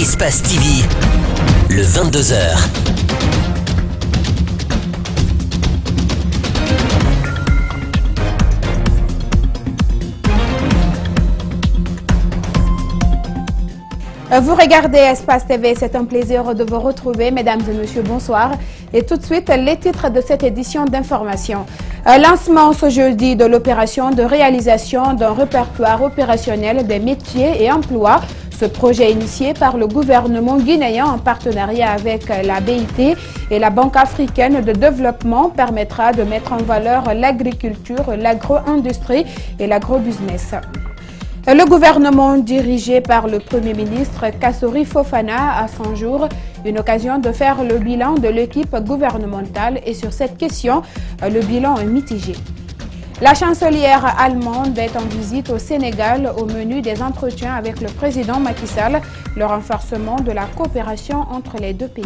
Espace TV, le 22h. Vous regardez Espace TV, c'est un plaisir de vous retrouver, mesdames et messieurs, bonsoir. Et tout de suite, les titres de cette édition d'information. Lancement ce jeudi de l'opération de réalisation d'un répertoire opérationnel des métiers et emplois. Ce projet initié par le gouvernement guinéen en partenariat avec la BIT et la Banque africaine de développement permettra de mettre en valeur l'agriculture, l'agro-industrie et l'agro-business. Le gouvernement dirigé par le Premier ministre Kassori Fofana a 100 jours, une occasion de faire le bilan de l'équipe gouvernementale et sur cette question, le bilan est mitigé. La chancelière allemande est en visite au Sénégal au menu des entretiens avec le président Macky Sall, le renforcement de la coopération entre les deux pays.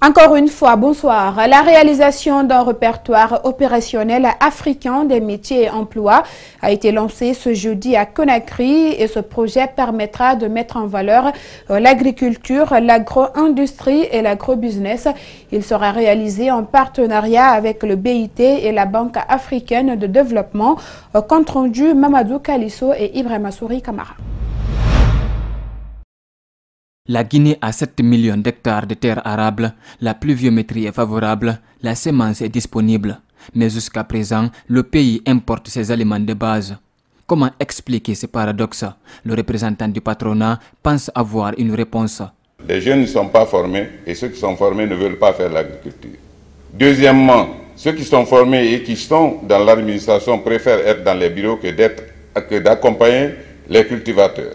Encore une fois, bonsoir. La réalisation d'un répertoire opérationnel africain des métiers et emplois a été lancée ce jeudi à Conakry et ce projet permettra de mettre en valeur l'agriculture, l'agro-industrie et l'agro-business. Il sera réalisé en partenariat avec le BIT et la Banque africaine de développement. Compte rendu Mamadou Kalisso et Ibrahima Souri Kamara. La Guinée a 7 millions d'hectares de terres arables, la pluviométrie est favorable, la semence est disponible. Mais jusqu'à présent, le pays importe ses aliments de base. Comment expliquer ce paradoxe? Le représentant du patronat pense avoir une réponse. Les jeunes ne sont pas formés et ceux qui sont formés ne veulent pas faire l'agriculture. Deuxièmement, ceux qui sont formés et qui sont dans l'administration préfèrent être dans les bureaux que d'accompagner les cultivateurs.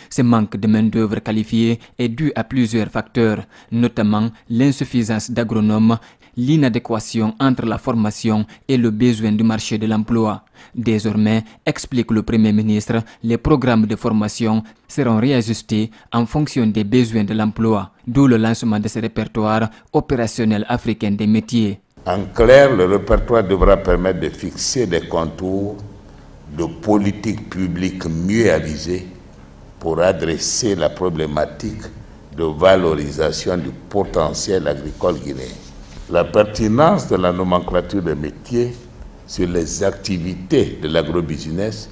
Ce manque de main-d'œuvre qualifiée est dû à plusieurs facteurs, notamment l'insuffisance d'agronomes, l'inadéquation entre la formation et le besoin du marché de l'emploi. Désormais, explique le Premier ministre, les programmes de formation seront réajustés en fonction des besoins de l'emploi, d'où le lancement de ce répertoire opérationnel africain des métiers. En clair, le répertoire devra permettre de fixer des contours de politique publique mieux avisées pour adresser la problématique de valorisation du potentiel agricole guinéen. La pertinence de la nomenclature des métiers sur les activités de l'agrobusiness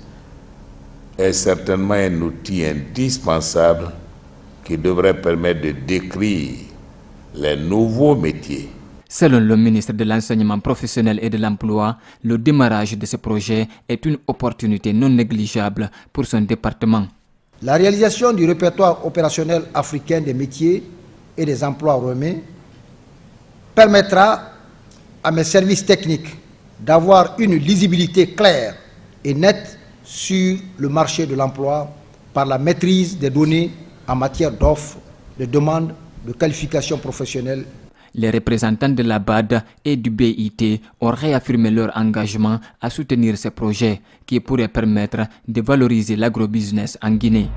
est certainement un outil indispensable qui devrait permettre de décrire les nouveaux métiers. Selon le ministre de l'Enseignement professionnel et de l'Emploi, le démarrage de ce projet est une opportunité non négligeable pour son département. La réalisation du répertoire opérationnel africain des métiers et des emplois remis permettra à mes services techniques d'avoir une lisibilité claire et nette sur le marché de l'emploi par la maîtrise des données en matière d'offres, de demandes, de qualifications professionnelles. Les représentants de la BAD et du BIT ont réaffirmé leur engagement à soutenir ces projets qui pourraient permettre de valoriser l'agrobusiness en Guinée.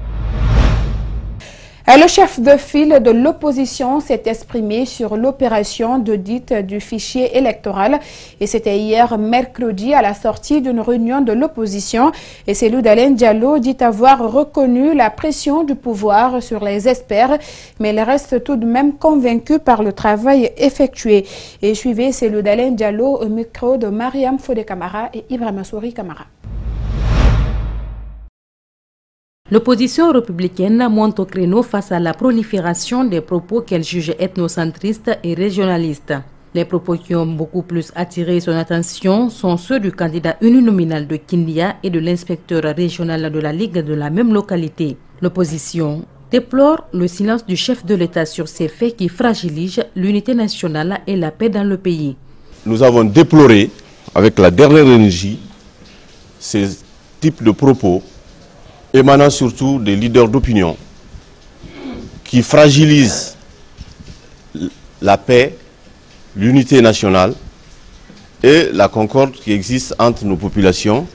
Le chef de file de l'opposition s'est exprimé sur l'opération d'audit du fichier électoral et c'était hier mercredi à la sortie d'une réunion de l'opposition et Cellou Dalein Diallo dit avoir reconnu la pression du pouvoir sur les experts mais il reste tout de même convaincu par le travail effectué. Et suivez Cellou Dalein Diallo au micro de Mariam Fodé Kamara et Ibrahima Souri Kamara. L'opposition républicaine monte au créneau face à la prolifération des propos qu'elle juge ethnocentristes et régionalistes. Les propos qui ont beaucoup plus attiré son attention sont ceux du candidat uninominal de Kindia et de l'inspecteur régional de la Ligue de la même localité. L'opposition déplore le silence du chef de l'État sur ces faits qui fragilisent l'unité nationale et la paix dans le pays. Nous avons déploré avec la dernière énergie ces types de propos émanant surtout des leaders d'opinion qui fragilisent la paix, l'unité nationale et la concorde qui existe entre nos populations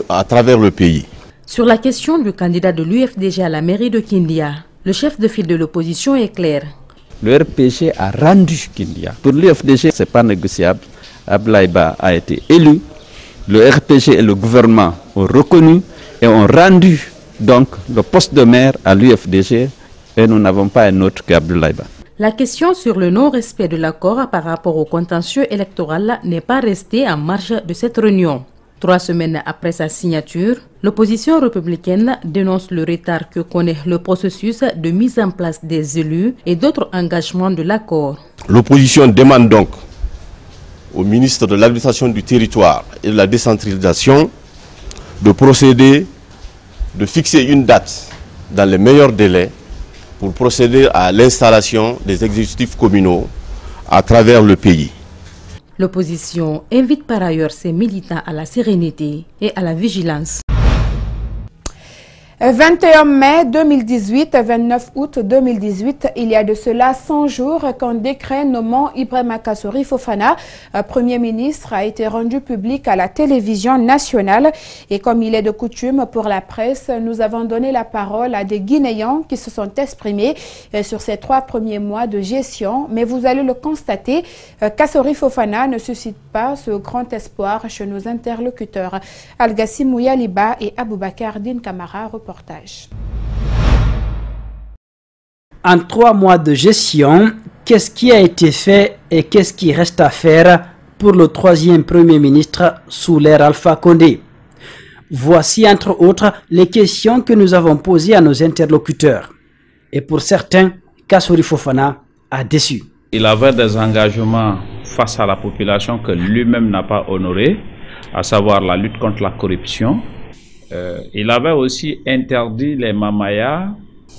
à travers le pays. Sur la question du candidat de l'UFDG à la mairie de Kindia, le chef de file de l'opposition est clair. Le RPG a rendu Kindia. Pour l'UFDG, ce n'est pas négociable. Ablaïba a été élu le RPG et le gouvernement ont reconnu et ont rendu donc le poste de maire à l'UFDG et nous n'avons pas un autre qu'Abdoulaye Ba. La question sur le non-respect de l'accord par rapport au contentieux électoral n'est pas restée en marge de cette réunion. 3 semaines après sa signature, l'opposition républicaine dénonce le retard que connaît le processus de mise en place des élus et d'autres engagements de l'accord. L'opposition demande donc au ministre de l'administration du territoire et de la décentralisation de procéder, de fixer une date dans les meilleurs délais pour procéder à l'installation des exécutifs communaux à travers le pays. L'opposition invite par ailleurs ses militants à la sérénité et à la vigilance. 21 mai 2018, 29 août 2018, il y a de cela 100 jours qu'un décret nommant Ibrahima Kassory Fofana, Premier ministre, a été rendu public à la télévision nationale. Et comme il est de coutume pour la presse, nous avons donné la parole à des Guinéens qui se sont exprimés sur ces 3 premiers mois de gestion. Mais vous allez le constater, Kassory Fofana ne suscite pas ce grand espoir chez nos interlocuteurs. Algassi Mouyaliba et Aboubakar Din Kamara. Reportage. En 3 mois de gestion, qu'est-ce qui a été fait et qu'est-ce qui reste à faire pour le 3e Premier ministre sous l'ère Alpha Condé? Voici entre autres les questions que nous avons posées à nos interlocuteurs. Et pour certains, Kassory Fofana a déçu. Il avait des engagements face à la population que lui-même n'a pas honorés, à savoir la lutte contre la corruption. Il avait aussi interdit les mamayas.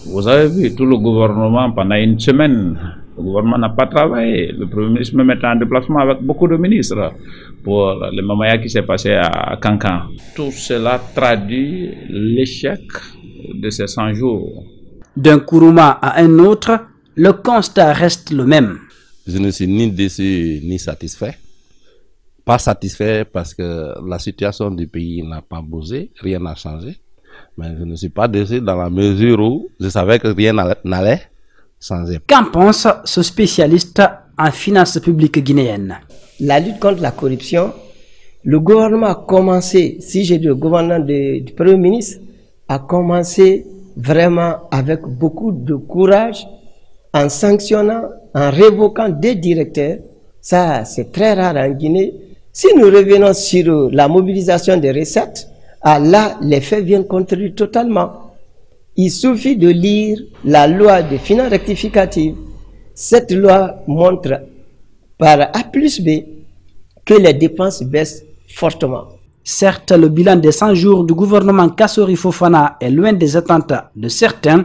Vous avez vu, tout le gouvernement pendant une semaine, le gouvernement n'a pas travaillé. Le Premier ministre même était en déplacement avec beaucoup de ministres pour les mamayas qui s'est passé à Cancan. Tout cela traduit l'échec de ces 100 jours. D'un Kourouma à un autre, le constat reste le même. Je ne suis ni déçu ni satisfait. Pas satisfait parce que la situation du pays n'a pas bougé, rien n'a changé. Mais je ne suis pas déçu dans la mesure où je savais que rien n'allait changer. Qu'en pense ce spécialiste en finances publiques guinéennes? La lutte contre la corruption, le gouvernement a commencé, si j'ai dit le gouvernement du Premier ministre, a commencé vraiment avec beaucoup de courage en sanctionnant, en révoquant des directeurs. Ça, c'est très rare en Guinée. Si nous revenons sur la mobilisation des recettes, là, les faits viennent contredire totalement. Il suffit de lire la loi de finances rectificative. Cette loi montre par A plus B que les dépenses baissent fortement. Certes, le bilan des 100 jours du gouvernement Kassory Fofana est loin des attentes de certains,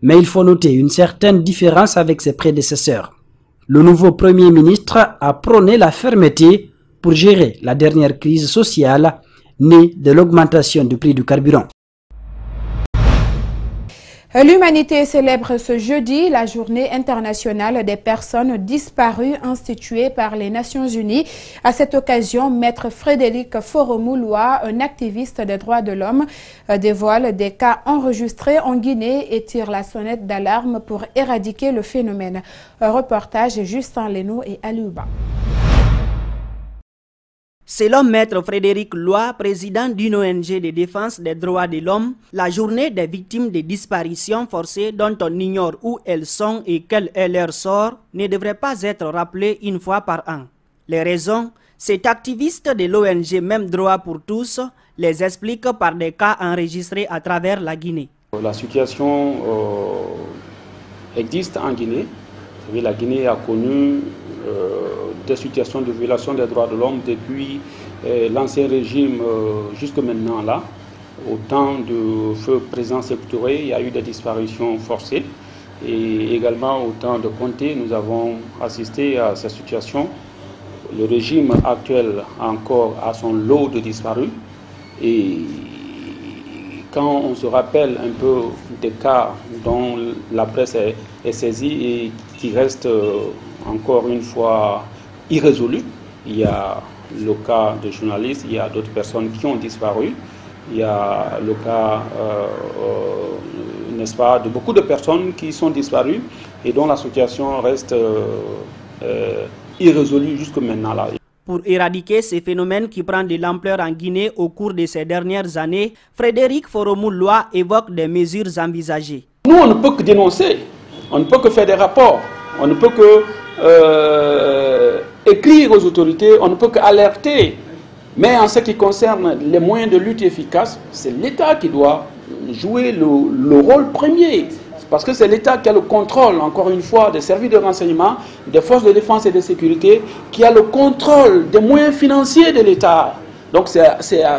mais il faut noter une certaine différence avec ses prédécesseurs. Le nouveau Premier ministre a prôné la fermeté pour gérer la dernière crise sociale née de l'augmentation du prix du carburant. L'humanité célèbre ce jeudi la journée internationale des personnes disparues instituée par les Nations Unies. À cette occasion, Maître Frédéric Foromouloua, un activiste des droits de l'homme, dévoile des cas enregistrés en Guinée et tire la sonnette d'alarme pour éradiquer le phénomène. Un reportage Justin Leno et Aliouba. Selon Maître Frédéric Loy, président d'une ONG de défense des droits de l'homme, la journée des victimes de disparitions forcées dont on ignore où elles sont et quel est leur sort ne devrait pas être rappelée une fois par an. Les raisons, cet activiste de l'ONG Même Droit pour tous les explique par des cas enregistrés à travers la Guinée. La situation existe en Guinée. La Guinée a connu des situations de violation des droits de l'homme depuis l'ancien régime jusque maintenant là. Au temps de feu président Sékou Touré, il y a eu des disparitions forcées. Et également au temps de Conté, nous avons assisté à ces situations. Le régime actuel encore a son lot de disparus. Et quand on se rappelle un peu des cas dont la presse est saisie et qui restent encore une fois irrésolus, il y a le cas de journalistes, il y a d'autres personnes qui ont disparu, il y a le cas, n'est-ce pas, de beaucoup de personnes qui sont disparues et dont la situation reste irrésolue jusque maintenant là. Pour éradiquer ces phénomènes qui prennent de l'ampleur en Guinée au cours de ces dernières années, Frédéric Foromou-Loa évoque des mesures envisagées. Nous, on ne peut que dénoncer, on ne peut que faire des rapports, on ne peut que écrire aux autorités, on ne peut qu'alerter. Mais en ce qui concerne les moyens de lutte efficaces, c'est l'État qui doit jouer le rôle premier. Parce que c'est l'État qui a le contrôle, encore une fois, des services de renseignement, des forces de défense et de sécurité, qui a le contrôle des moyens financiers de l'État. Donc c'est à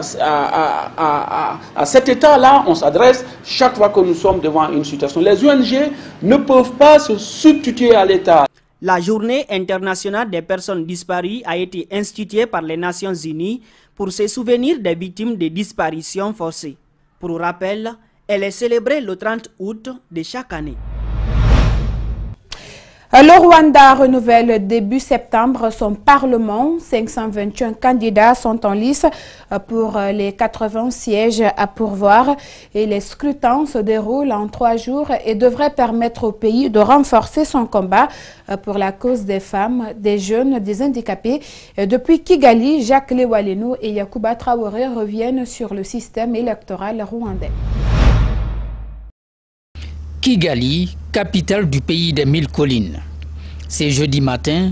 cet État-là on s'adresse chaque fois que nous sommes devant une situation. Les ONG ne peuvent pas se substituer à l'État. La journée internationale des personnes disparues a été instituée par les Nations Unies pour se souvenir des victimes de disparitions forcées. Pour rappel, elle est célébrée le 30 août de chaque année. Le Rwanda renouvelle début septembre son Parlement. 521 candidats sont en lice pour les 80 sièges à pourvoir. Et les scrutins se déroulent en 3 jours et devraient permettre au pays de renforcer son combat pour la cause des femmes, des jeunes, des handicapés. Depuis Kigali, Jacques Lewaleno et Yacouba Traoré reviennent sur le système électoral rwandais. Kigali, capitale du pays des 1000 collines. C'est jeudi matin,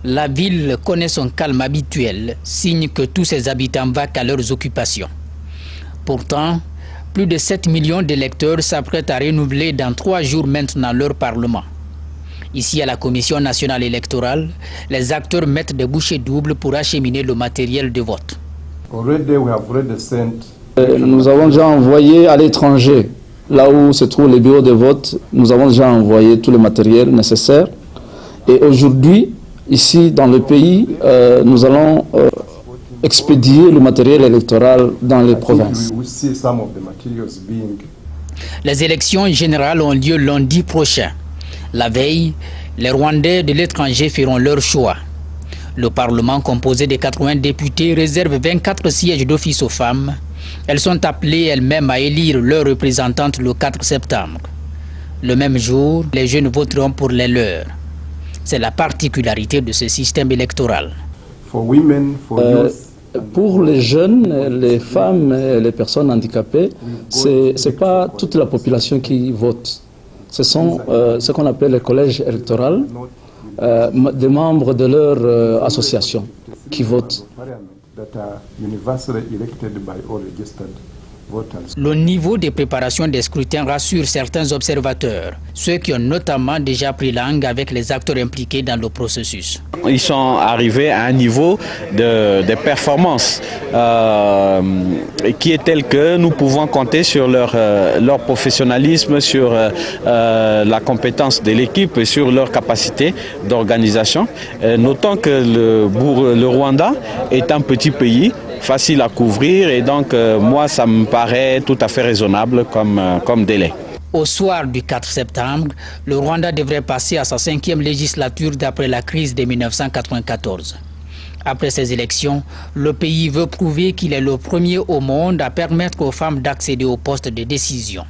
la ville connaît son calme habituel, signe que tous ses habitants vaquent à leurs occupations. Pourtant, plus de 7 millions d'électeurs s'apprêtent à renouveler dans 3 jours maintenant leur parlement. Ici à la Commission nationale électorale, les acteurs mettent des bouchées doubles pour acheminer le matériel de vote. Nous avons déjà envoyé à l'étranger, là où se trouvent les bureaux de vote, nous avons déjà envoyé tout le matériel nécessaire. Et aujourd'hui, ici dans le pays, nous allons expédier le matériel électoral dans les provinces. Les élections générales ont lieu lundi prochain. La veille, les Rwandais de l'étranger feront leur choix. Le Parlement, composé de 80 députés, réserve 24 sièges d'office aux femmes. Elles sont appelées elles-mêmes à élire leurs représentantes le 4 septembre. Le même jour, les jeunes voteront pour les leurs. C'est la particularité de ce système électoral. Pour les jeunes, les femmes et les personnes handicapées, ce n'est pas toute la population qui vote. Ce sont ce qu'on appelle les collèges électoraux, des membres de leur association qui votent. Le niveau de préparation des scrutins rassure certains observateurs, ceux qui ont notamment déjà pris langue avec les acteurs impliqués dans le processus. Ils sont arrivés à un niveau de performance qui est tel que nous pouvons compter sur leur professionnalisme, sur la compétence de l'équipe et sur leur capacité d'organisation. Notons que le Rwanda est un petit pays, facile à couvrir et donc moi ça me paraît tout à fait raisonnable comme délai. Au soir du 4 septembre, le Rwanda devrait passer à sa 5e législature d'après la crise de 1994. Après ces élections, le pays veut prouver qu'il est le premier au monde à permettre aux femmes d'accéder aux postes de décision.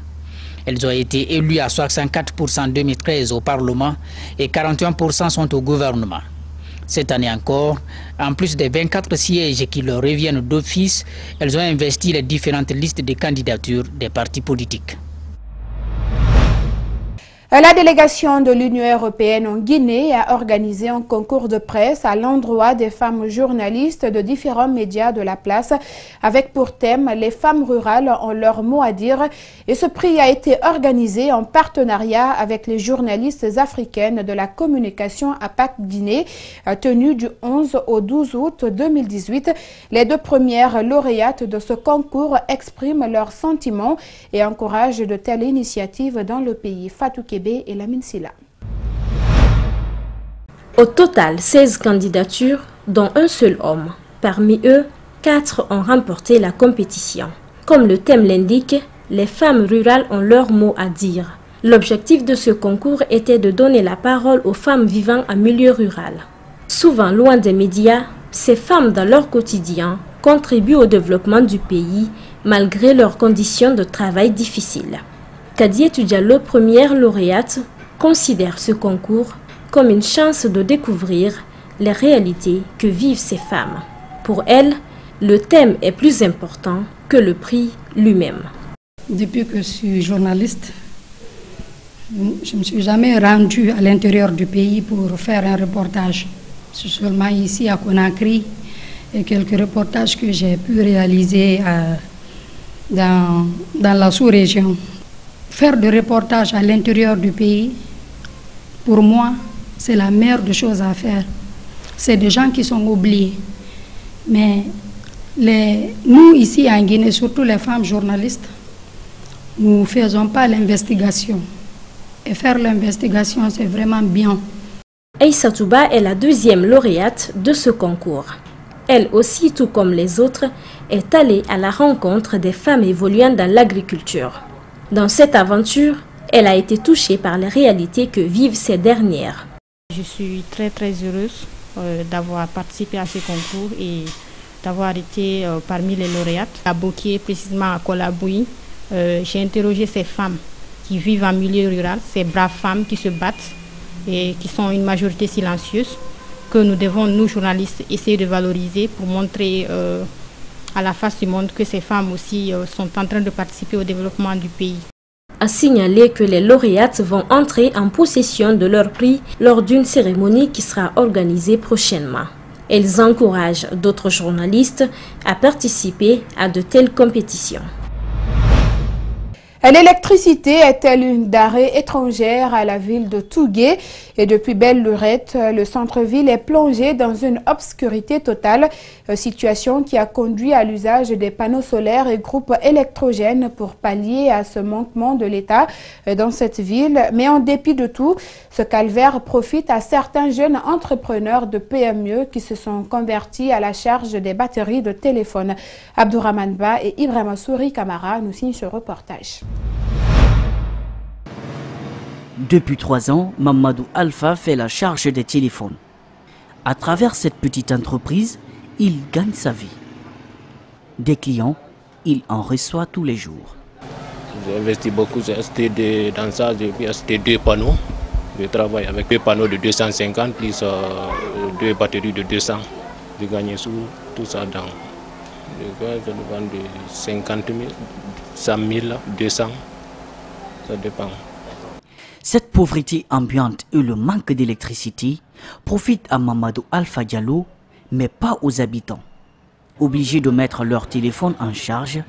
Elles ont été élues à 64% en 2013 au Parlement et 41% sont au gouvernement. Cette année encore, en plus des 24 sièges qui leur reviennent d'office, elles ont investi les différentes listes de candidatures des partis politiques. La délégation de l'Union européenne en Guinée a organisé un concours de presse à l'endroit des femmes journalistes de différents médias de la place, avec pour thème « Les femmes rurales ont leur mot à dire ». Et ce prix a été organisé en partenariat avec les journalistes africaines de la communication APAC Guinée, tenu du 11 au 12 août 2018. Les 2 premières lauréates de ce concours expriment leurs sentiments et encouragent de telles initiatives dans le pays. Fatou Kébé et Lamine Silla. Au total, 16 candidatures, dont un seul homme. Parmi eux, 4 ont remporté la compétition. Comme le thème l'indique, les femmes rurales ont leur mot à dire. L'objectif de ce concours était de donner la parole aux femmes vivant en milieu rural. Souvent loin des médias, ces femmes dans leur quotidien contribuent au développement du pays malgré leurs conditions de travail difficiles. Kadietou Diallo, première lauréate, considère ce concours comme une chance de découvrir les réalités que vivent ces femmes. Pour elles, le thème est plus important que le prix lui-même. Depuis que je suis journaliste, je ne me suis jamais rendue à l'intérieur du pays pour faire un reportage. C'est seulement ici à Conakry et quelques reportages que j'ai pu réaliser dans la sous-région. Faire des reportages à l'intérieur du pays, pour moi, c'est la meilleure des choses à faire. C'est des gens qui sont oubliés. Mais nous, ici en Guinée, surtout les femmes journalistes, nous ne faisons pas l'investigation. Et faire l'investigation, c'est vraiment bien. Aïssa Touba est la deuxième lauréate de ce concours. Elle aussi, tout comme les autres, est allée à la rencontre des femmes évoluant dans l'agriculture. Dans cette aventure, elle a été touchée par les réalités que vivent ces dernières. Je suis très heureuse d'avoir participé à ce concours et d'avoir été parmi les lauréates. À Boké, précisément à Kolaboui, j'ai interrogé ces femmes qui vivent en milieu rural, ces braves femmes qui se battent et qui sont une majorité silencieuse, que nous devons, nous journalistes, essayer de valoriser pour montrer à la face du monde que ces femmes aussi sont en train de participer au développement du pays. A signaler que les lauréates vont entrer en possession de leur prix lors d'une cérémonie qui sera organisée prochainement. Elles encouragent d'autres journalistes à participer à de telles compétitions. L'électricité est-elle une denrée étrangère à la ville de Tougué? Et depuis Belle-Lurette, le centre-ville est plongé dans une obscurité totale, situation qui a conduit à l'usage des panneaux solaires et groupes électrogènes pour pallier à ce manquement de l'État dans cette ville. Mais en dépit de tout, ce calvaire profite à certains jeunes entrepreneurs de PME qui se sont convertis à la charge des batteries de téléphone. Abdourahmane Ba et Ibrahima Souri Kamara nous signent ce reportage. Depuis 3 ans, Mamadou Alpha fait la charge des téléphones. À travers cette petite entreprise, il gagne sa vie. Des clients, il en reçoit tous les jours. J'ai investi beaucoup, j'ai acheté dans ça, j'ai acheté 2 panneaux. Je travaille avec 2 panneaux de 250 plus 2 batteries de 200. J'ai gagné tout ça dans je vends de 50 000, 100 000, 200, ça dépend. Cette pauvreté ambiante et le manque d'électricité profitent à Mamadou Alpha Diallo, mais pas aux habitants. Obligés de mettre leur téléphone en charge,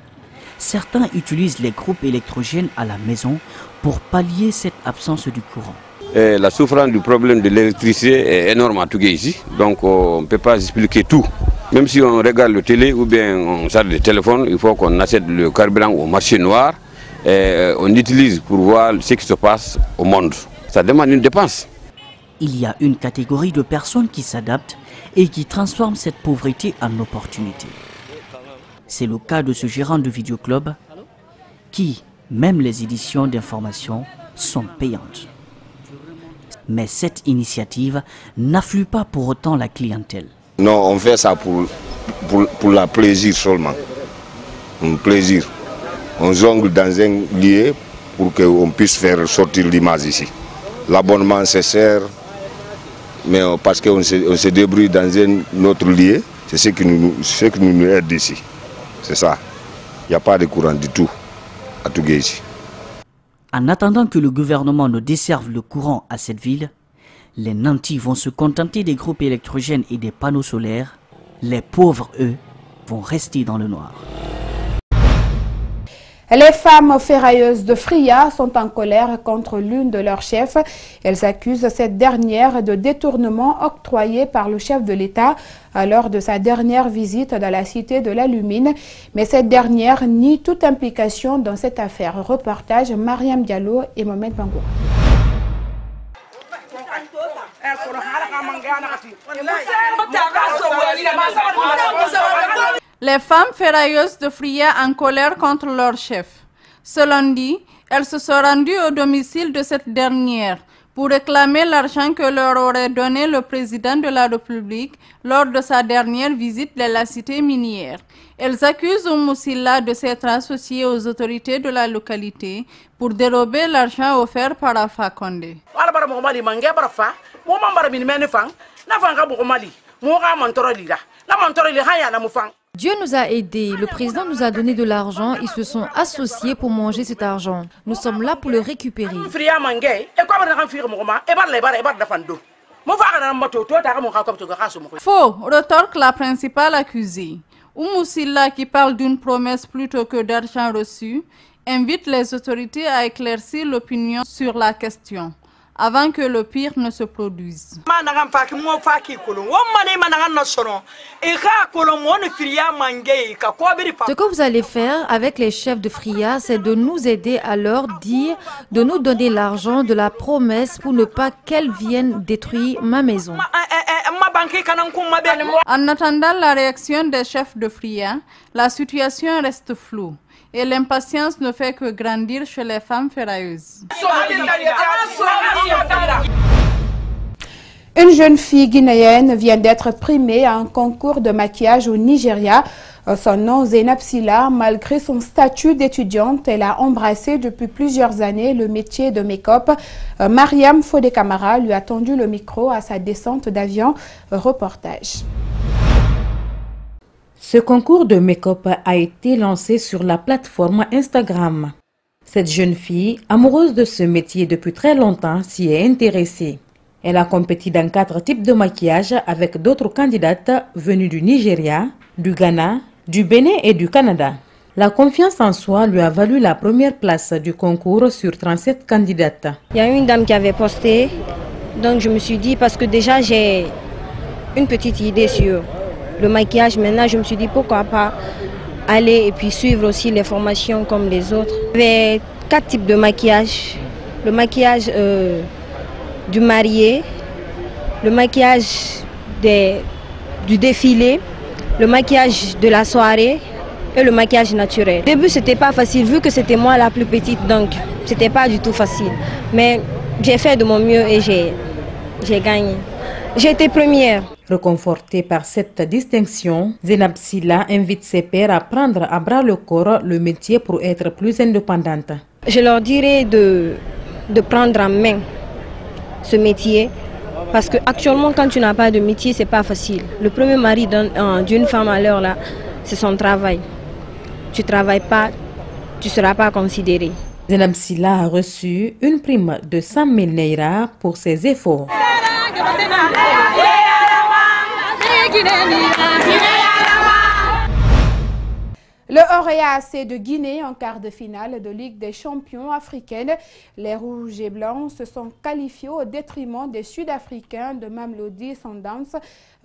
certains utilisent les groupes électrogènes à la maison pour pallier cette absence du courant. La souffrance du problème de l'électricité est énorme à Tougué ici, donc on ne peut pas expliquer tout. Même si on regarde le télé ou bien on charge le téléphone, il faut qu'on achète le carburant au marché noir et on utilise pour voir ce qui se passe au monde. Ça demande une dépense. Il y a une catégorie de personnes qui s'adaptent et qui transforment cette pauvreté en opportunité. C'est le cas de ce gérant de vidéoclub qui, même les éditions d'information, sont payantes. Mais cette initiative n'afflue pas pour autant la clientèle. Non, on fait ça pour la plaisir seulement. Un plaisir. On jongle dans un lieu pour qu'on puisse faire sortir l'image ici. L'abonnement c'est cher, mais parce qu'on se débrouille dans un autre lieu, c'est ce qui nous aide ici. C'est ça. Il n'y a pas de courant du tout à Tougué ici. En attendant que le gouvernement ne desserve le courant à cette ville, les nantis vont se contenter des groupes électrogènes et des panneaux solaires. Les pauvres, eux, vont rester dans le noir. Les femmes ferrailleuses de Fria sont en colère contre l'une de leurs chefs. Elles accusent cette dernière de détournement octroyé par le chef de l'État lors de sa dernière visite dans la cité de l'Alumine. Mais cette dernière nie toute implication dans cette affaire. Reportage Mariam Diallo et Mohamed Bangoura. Les femmes ferrailleuses de Fria en colère contre leur chef. Ce lundi, elles se sont rendues au domicile de cette dernière pour réclamer l'argent que leur aurait donné le président de la République lors de sa dernière visite dans la cité minière. Elles accusent Moussila de s'être associé aux autorités de la localité pour dérober l'argent offert par Alpha Condé. Dieu nous a aidés, le président nous a donné de l'argent, ils se sont associés pour manger cet argent. Nous sommes là pour le récupérer. Faux, retorque la principale accusée. Oumou Silla, qui parle d'une promesse plutôt que d'argent reçu, invite les autorités à éclaircir l'opinion sur la question, avant que le pire ne se produise. Ce que vous allez faire avec les chefs de Fria, c'est de nous aider à leur dire de nous donner l'argent de la promesse pour ne pas qu'elles viennent détruire ma maison. En attendant la réaction des chefs de Fria, la situation reste floue. Et l'impatience ne fait que grandir chez les femmes ferrailleuses. Une jeune fille guinéenne vient d'être primée à un concours de maquillage au Nigeria. Son nom, Zainab Silla, malgré son statut d'étudiante, elle a embrassé depuis plusieurs années le métier de make-up. Mariam Fodé Camara lui a tendu le micro à sa descente d'avion. Reportage. Ce concours de make-up a été lancé sur la plateforme Instagram. Cette jeune fille, amoureuse de ce métier depuis très longtemps, s'y est intéressée. Elle a compéti dans 4 types de maquillage avec d'autres candidates venues du Nigeria, du Ghana, du Bénin et du Canada. La confiance en soi lui a valu la première place du concours sur 37 candidates. Il y a une dame qui avait posté, donc je me suis dit, parce que déjà j'ai une petite idée sur le maquillage, maintenant je me suis dit pourquoi pas aller et puis suivre aussi les formations comme les autres. Il y avait 4 types de maquillage. Le maquillage du marié, le maquillage du défilé, le maquillage de la soirée et le maquillage naturel. Au début c'était pas facile vu que c'était moi la plus petite, donc c'était pas du tout facile. Mais j'ai fait de mon mieux et j'ai gagné. J'ai été première. Réconfortée par cette distinction, Zainab Silla invite ses pairs à prendre à bras le corps le métier pour être plus indépendante. Je leur dirais de prendre en main ce métier parce que actuellement quand tu n'as pas de métier, c'est pas facile. Le premier mari d'une femme à l'heure là, c'est son travail. Tu travailles pas, tu seras pas considéré. Zainab Silla a reçu une prime de 100 000 Naira pour ses efforts. Le Orea AC de Guinée en quart de finale de Ligue des champions africaine. Les Rouges et Blancs se sont qualifiés au détriment des Sud-Africains de Mamelodi Sundowns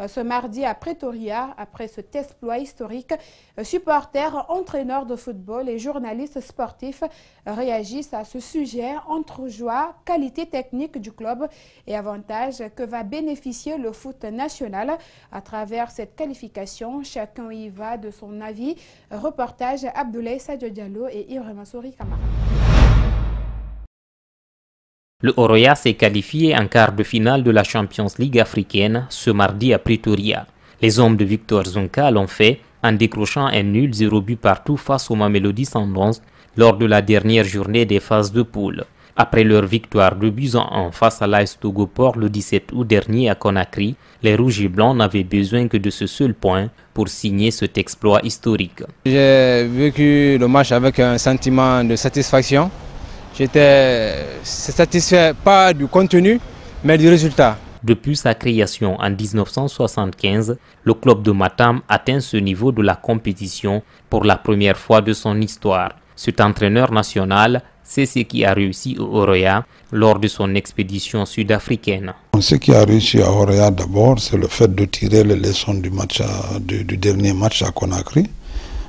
ce mardi à Pretoria. Après cet exploit historique, supporters, entraîneurs de football et journalistes sportifs réagissent à ce sujet entre joie, qualité technique du club et avantages que va bénéficier le foot national. À travers cette qualification, chacun y va de son avis. Reportage Abdoulaye Sadio Diallo et Ibrahima Souri Kamara. Le Oroya s'est qualifié en quart de finale de la Champions League africaine ce mardi à Pretoria. Les hommes de Victor Zonka l'ont fait en décrochant un nul 0 but partout face au Mamelodi Sundowns lors de la dernière journée des phases de poule. Après leur victoire 2-1 face à l'AS Togoport le 17 août dernier à Conakry, les Rouges et Blancs n'avaient besoin que de ce seul point pour signer cet exploit historique. J'ai vécu le match avec un sentiment de satisfaction. J'étais satisfait pas du contenu, mais du résultat. Depuis sa création en 1975, le club de Matam atteint ce niveau de la compétition pour la première fois de son histoire. Cet entraîneur national, c'est ce qui a réussi au Oroya lors de son expédition sud-africaine. Ce qui a réussi à Oroya d'abord, c'est le fait de tirer les leçons du dernier match à Conakry.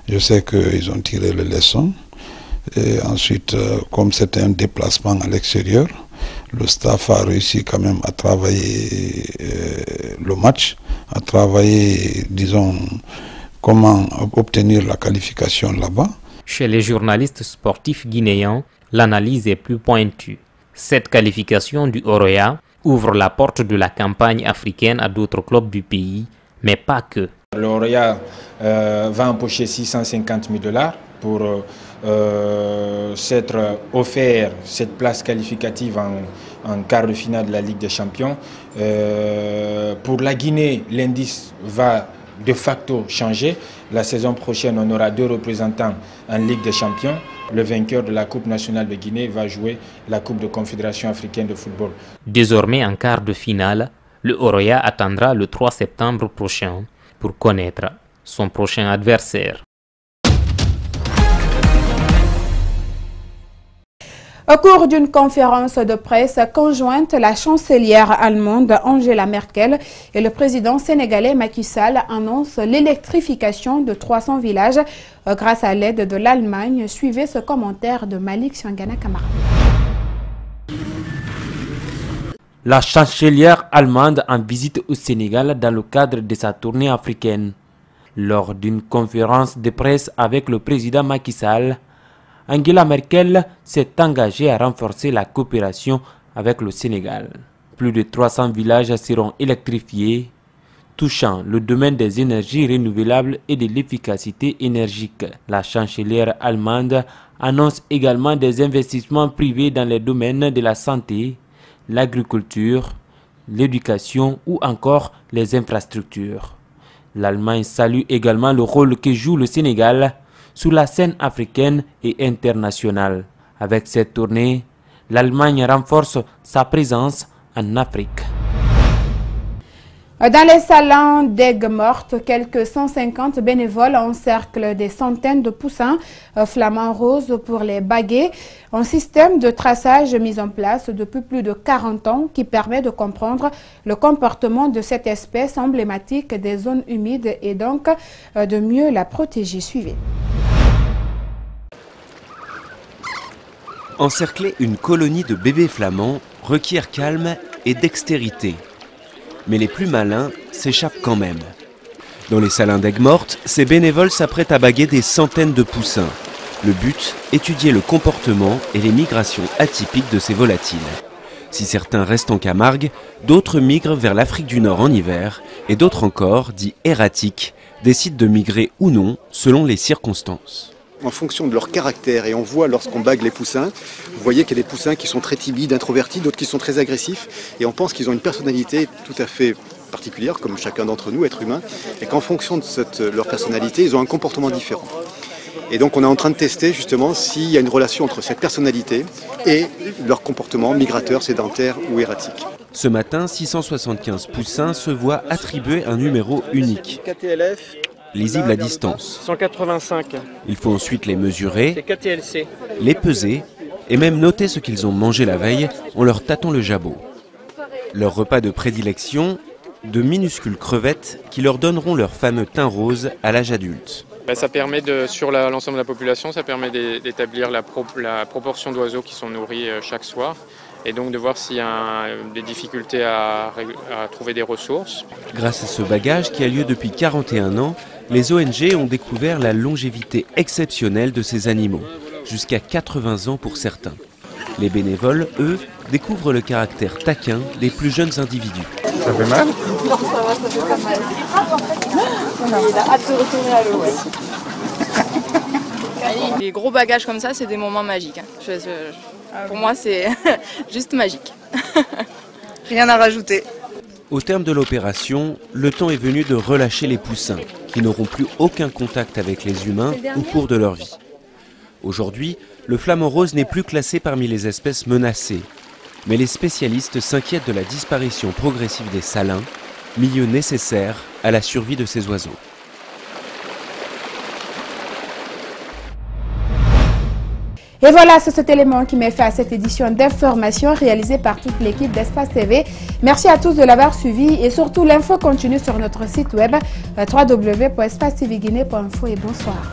Je sais qu'ils ont tiré les leçons. Et ensuite, comme c'était un déplacement à l'extérieur, le staff a réussi quand même à travailler le match, à travailler, disons, comment obtenir la qualification là-bas. Chez les journalistes sportifs guinéens, l'analyse est plus pointue. Cette qualification du Oroya ouvre la porte de la campagne africaine à d'autres clubs du pays, mais pas que. Le Oroya va empocher 650 000 $ pour s'être offert cette place qualificative en quart de finale de la Ligue des Champions. Pour la Guinée, l'indice va de facto changer. La saison prochaine, on aura 2 représentants en Ligue des Champions. Le vainqueur de la Coupe nationale de Guinée va jouer la Coupe de Confédération africaine de football. Désormais en quart de finale, le Oroya attendra le 3 septembre prochain pour connaître son prochain adversaire. Au cours d'une conférence de presse conjointe, la chancelière allemande Angela Merkel et le président sénégalais Macky Sall annoncent l'électrification de 300 villages grâce à l'aide de l'Allemagne. Suivez ce commentaire de Malik Siangana Kamara. La chancelière allemande en visite au Sénégal dans le cadre de sa tournée africaine. Lors d'une conférence de presse avec le président Macky Sall, Angela Merkel s'est engagée à renforcer la coopération avec le Sénégal. Plus de 300 villages seront électrifiés, touchant le domaine des énergies renouvelables et de l'efficacité énergique. La chancelière allemande annonce également des investissements privés dans les domaines de la santé, l'agriculture, l'éducation ou encore les infrastructures. L'Allemagne salue également le rôle que joue le Sénégal sur la scène africaine et internationale. Avec cette tournée, l'Allemagne renforce sa présence en Afrique. Dans les salons d'Aigues Mortes, quelques 150 bénévoles encerclent des centaines de poussins flamants roses pour les baguer. Un système de traçage mis en place depuis plus de 40 ans qui permet de comprendre le comportement de cette espèce emblématique des zones humides et donc de mieux la protéger. Suivez. Encercler une colonie de bébés flamands requiert calme et dextérité. Mais les plus malins s'échappent quand même. Dans les salins d'Aigues Mortes, ces bénévoles s'apprêtent à baguer des centaines de poussins. Le but, étudier le comportement et les migrations atypiques de ces volatiles. Si certains restent en Camargue, d'autres migrent vers l'Afrique du Nord en hiver, et d'autres encore, dits erratiques, décident de migrer ou non selon les circonstances. En fonction de leur caractère, et on voit lorsqu'on bague les poussins, vous voyez qu'il y a des poussins qui sont très timides, introvertis, d'autres qui sont très agressifs, et on pense qu'ils ont une personnalité tout à fait particulière, comme chacun d'entre nous, êtres humains, et qu'en fonction de leur personnalité, ils ont un comportement différent. Et donc on est en train de tester justement s'il y a une relation entre cette personnalité et leur comportement migrateur, sédentaire ou erratique. Ce matin, 675 poussins se voient attribuer un numéro unique. KTLF. Lisible à distance. 185. Il faut ensuite les mesurer, C'est KTLC. les peser et même noter ce qu'ils ont mangé la veille en leur tâtant le jabot. Leur repas de prédilection, de minuscules crevettes qui leur donneront leur fameux teint rose à l'âge adulte. Ça permet, sur l'ensemble de la population, ça permet d'établir la proportion d'oiseaux qui sont nourris chaque soir et donc de voir s'il y a des difficultés à trouver des ressources. Grâce à ce bagage qui a lieu depuis 41 ans, les ONG ont découvert la longévité exceptionnelle de ces animaux, jusqu'à 80 ans pour certains. Les bénévoles, eux, découvrent le caractère taquin des plus jeunes individus. Ça fait mal? Non, ça va, ça fait pas mal. Il a hâte de retourner à l'eau. Les gros bagages comme ça, c'est des moments magiques. Pour moi, c'est juste magique. Rien à rajouter. Au terme de l'opération, le temps est venu de relâcher les poussins, qui n'auront plus aucun contact avec les humains au cours de leur vie. Aujourd'hui, le flamant rose n'est plus classé parmi les espèces menacées. Mais les spécialistes s'inquiètent de la disparition progressive des salins, milieu nécessaire à la survie de ces oiseaux. Et voilà, c'est cet élément qui met fin à cette édition d'information réalisée par toute l'équipe d'Espace TV. Merci à tous de l'avoir suivi et surtout l'info continue sur notre site web www.espacetvguinée.info et bonsoir.